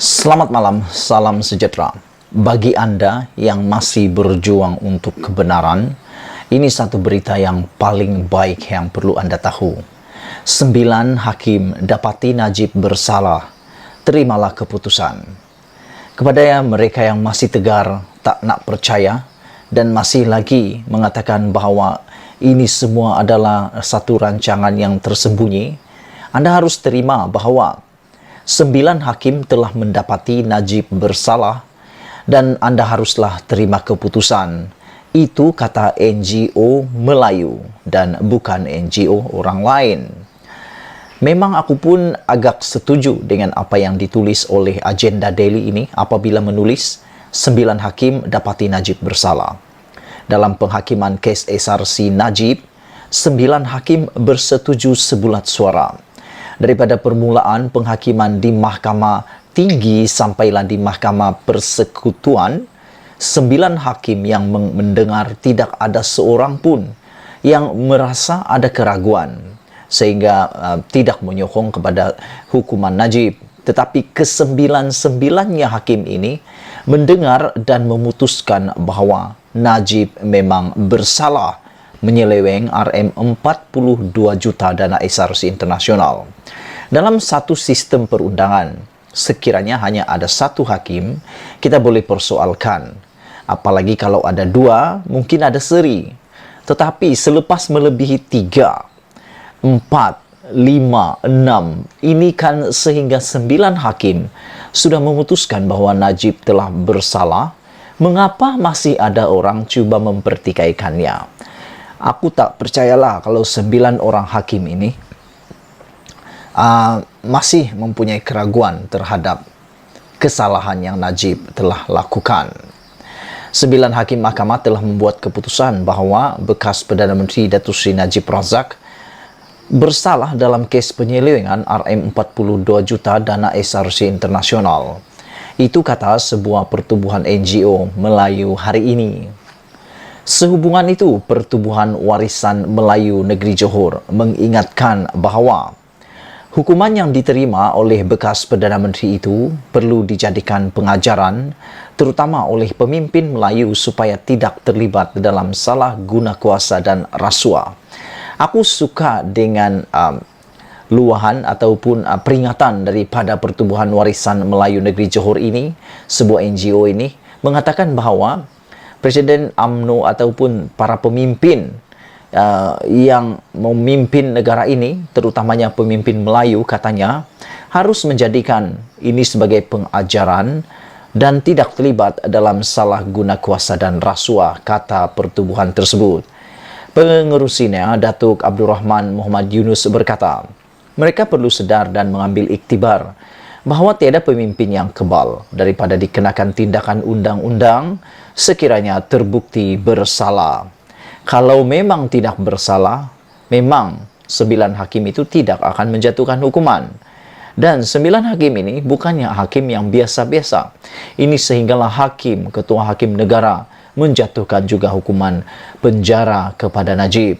Selamat malam, salam sejahtera. Bagi Anda yang masih berjuang untuk kebenaran, ini satu berita yang paling baik yang perlu Anda tahu. 9 hakim dapati Najib bersalah, terimalah keputusan. Kepada mereka yang masih tegar, tak nak percaya, dan masih lagi mengatakan bahwa ini semua adalah satu rancangan yang tersembunyi, Anda harus terima bahwa 9 hakim telah mendapati Najib bersalah dan Anda haruslah terima keputusan. Itu kata NGO Melayu dan bukan NGO orang lain. Memang aku pun agak setuju dengan apa yang ditulis oleh Agenda Daily ini apabila menulis 9 hakim dapati Najib bersalah. Dalam penghakiman kes SRC Najib, 9 hakim bersetuju sebulat suara. Daripada permulaan penghakiman di Mahkamah Tinggi sampailah di Mahkamah Persekutuan, 9 hakim yang mendengar tidak ada seorang pun yang merasa ada keraguan sehingga tidak menyokong kepada hukuman Najib. Tetapi kesembilan-sembilannya hakim ini mendengar dan memutuskan bahawa Najib memang bersalah menyeleweng RM42 juta dana SRC internasional. Dalam satu sistem perundangan, sekiranya hanya ada satu hakim, kita boleh persoalkan. Apalagi kalau ada 2, mungkin ada seri. Tetapi selepas melebihi 3, 4, 5, 6, ini kan sehingga 9 hakim sudah memutuskan bahwa Najib telah bersalah, mengapa masih ada orang cuba mempertikaikannya? Aku tak percayalah kalau 9 orang hakim ini masih mempunyai keraguan terhadap kesalahan yang Najib telah lakukan. 9 hakim mahkamah telah membuat keputusan bahawa bekas Perdana Menteri Datuk Seri Najib Razak bersalah dalam kes penyelewengan RM42 juta dana SRC internasional. Itu kata sebuah pertubuhan NGO Melayu hari ini. Sehubungan itu, Pertubuhan Warisan Melayu Negeri Johor mengingatkan bahawa hukuman yang diterima oleh bekas Perdana Menteri itu perlu dijadikan pengajaran terutama oleh pemimpin Melayu supaya tidak terlibat dalam salah guna kuasa dan rasuah. Aku suka dengan luahan ataupun peringatan daripada Pertubuhan Warisan Melayu Negeri Johor ini, sebuah NGO ini, mengatakan bahawa Presiden UMNO ataupun para pemimpin yang memimpin negara ini, terutamanya pemimpin Melayu, katanya harus menjadikan ini sebagai pengajaran dan tidak terlibat dalam salah guna kuasa dan rasuah, kata pertubuhan tersebut. Pengerusinya, Datuk Abdul Rahman Muhammad Yunus berkata, mereka perlu sedar dan mengambil iktibar bahawa tiada pemimpin yang kebal daripada dikenakan tindakan undang-undang sekiranya terbukti bersalah. Kalau memang tidak bersalah, memang 9 hakim itu tidak akan menjatuhkan hukuman. Dan 9 hakim ini bukannya hakim yang biasa-biasa. Ini sehinggalah hakim, ketua hakim negara, menjatuhkan juga hukuman penjara kepada Najib.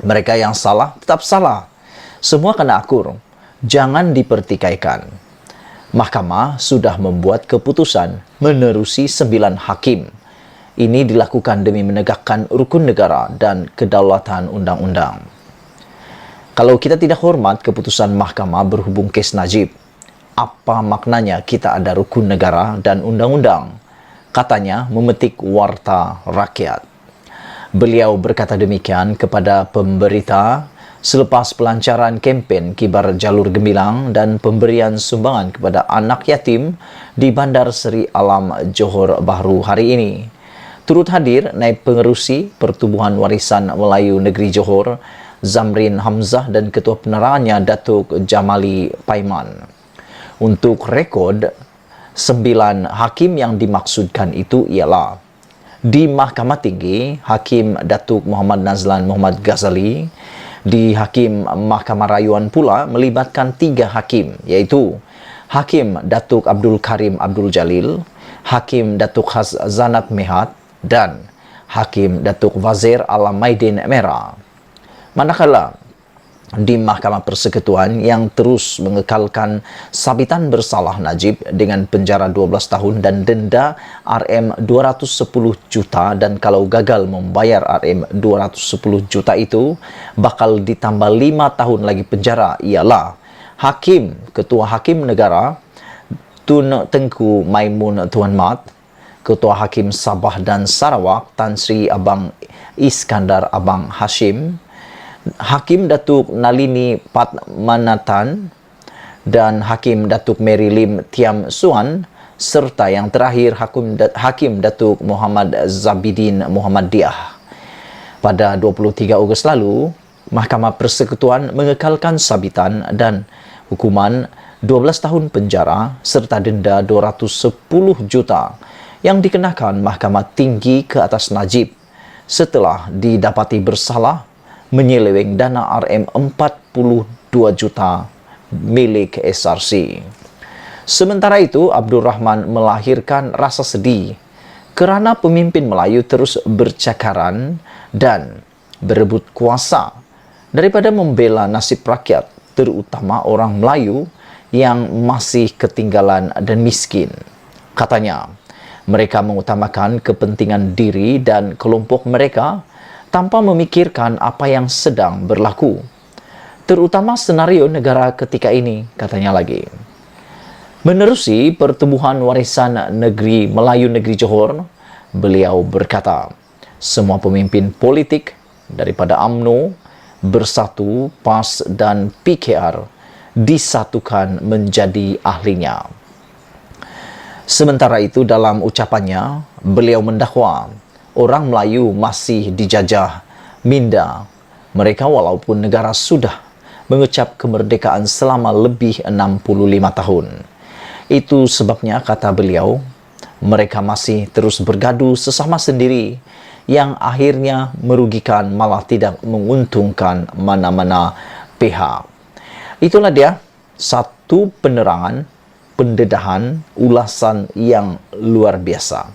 Mereka yang salah, tetap salah. Semua kena akur. Jangan dipertikaikan. Mahkamah sudah membuat keputusan menerusi 9 hakim. Ini dilakukan demi menegakkan rukun negara dan kedaulatan undang-undang. Kalau kita tidak hormat keputusan mahkamah berhubung kes Najib, apa maknanya kita ada rukun negara dan undang-undang? Katanya memetik warta rakyat. Beliau berkata demikian kepada pemberita selepas pelancaran kempen Kibar Jalur Gemilang dan pemberian sumbangan kepada anak yatim di Bandar Seri Alam Johor Bahru hari ini. Turut hadir naib pengerusi Pertubuhan Warisan Melayu Negeri Johor, Zamrin Hamzah, dan ketua penerangannya Datuk Jamali Paiman. Untuk rekod, 9 hakim yang dimaksudkan itu ialah di Mahkamah Tinggi, Hakim Datuk Muhammad Nazlan Muhammad Ghazali. Di Hakim Mahkamah Rayuan pula melibatkan 3 hakim, iaitu Hakim Datuk Abdul Karim Abdul Jalil, Hakim Datuk Khaz Zanat Mehat, dan Hakim Datuk Wazir Alam Maidin Merah. Manakala di Mahkamah Persekutuan yang terus mengekalkan sabitan bersalah Najib dengan penjara 12 tahun dan denda Rm210 juta, dan kalau gagal membayar Rm210 juta itu bakal ditambah 5 tahun lagi penjara ialah Ketua Hakim Negara Tun Tengku Maimun Tuan Mat, Ketua Hakim Sabah dan Sarawak Tan Sri Abang Iskandar Abang Hashim, Hakim Datuk Nalini Patmanatan dan Hakim Datuk Mary Lim Tiam Suan, serta yang terakhir Hakim Datuk Muhammad Zabidin Muhammadiyah. Pada 23 Ogos lalu, Mahkamah Persekutuan mengekalkan sabitan dan hukuman 12 tahun penjara serta denda 210 juta yang dikenakan Mahkamah Tinggi ke atas Najib setelah didapati bersalah menyeleweng dana Rm42 juta milik SRC. Sementara itu, Abdul Rahman melahirkan rasa sedih kerana pemimpin Melayu terus bercakaran dan berebut kuasa daripada membela nasib rakyat, terutama orang Melayu yang masih ketinggalan dan miskin. Katanya, mereka mengutamakan kepentingan diri dan kelompok mereka tanpa memikirkan apa yang sedang berlaku, terutama senario negara ketika ini, katanya lagi. Menerusi pertubuhan warisan negeri Melayu Negeri Johor, beliau berkata, semua pemimpin politik daripada UMNO, Bersatu, PAS dan PKR disatukan menjadi ahlinya. Sementara itu, dalam ucapannya, beliau mendakwa orang Melayu masih dijajah minda mereka walaupun negara sudah mengecap kemerdekaan selama lebih 65 tahun. Itu sebabnya, kata beliau, mereka masih terus bergaduh sesama sendiri yang akhirnya merugikan malah tidak menguntungkan mana-mana pihak. Itulah dia satu penerangan, pendedahan, ulasan yang luar biasa.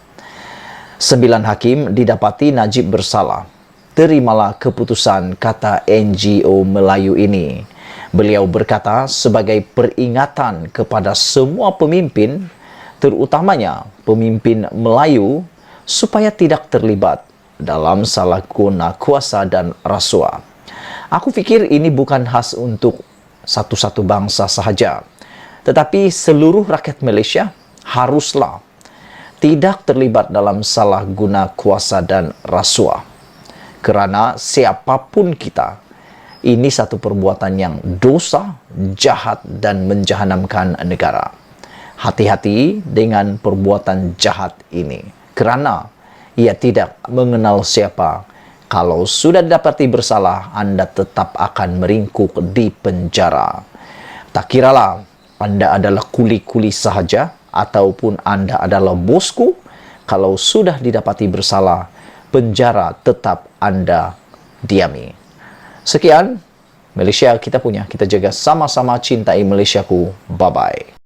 9 hakim didapati Najib bersalah. Terimalah keputusan, kata NGO Melayu ini. Beliau berkata sebagai peringatan kepada semua pemimpin, terutamanya pemimpin Melayu, supaya tidak terlibat dalam salah guna kuasa dan rasuah. Aku fikir ini bukan khas untuk satu-satu bangsa sahaja, tetapi seluruh rakyat Malaysia haruslah tidak terlibat dalam salah guna kuasa dan rasuah. Kerana siapapun kita, ini satu perbuatan yang dosa, jahat dan menjahanamkan negara. Hati-hati dengan perbuatan jahat ini, kerana ia tidak mengenal siapa. Kalau sudah didapati bersalah, anda tetap akan meringkuk di penjara. Tak kiralah anda adalah kuli-kuli sahaja ataupun anda adalah bosku, kalau sudah didapati bersalah, penjara tetap anda diami. Sekian, Malaysia kita punya, kita jaga sama-sama, cintai Malaysiaku. Bye-bye.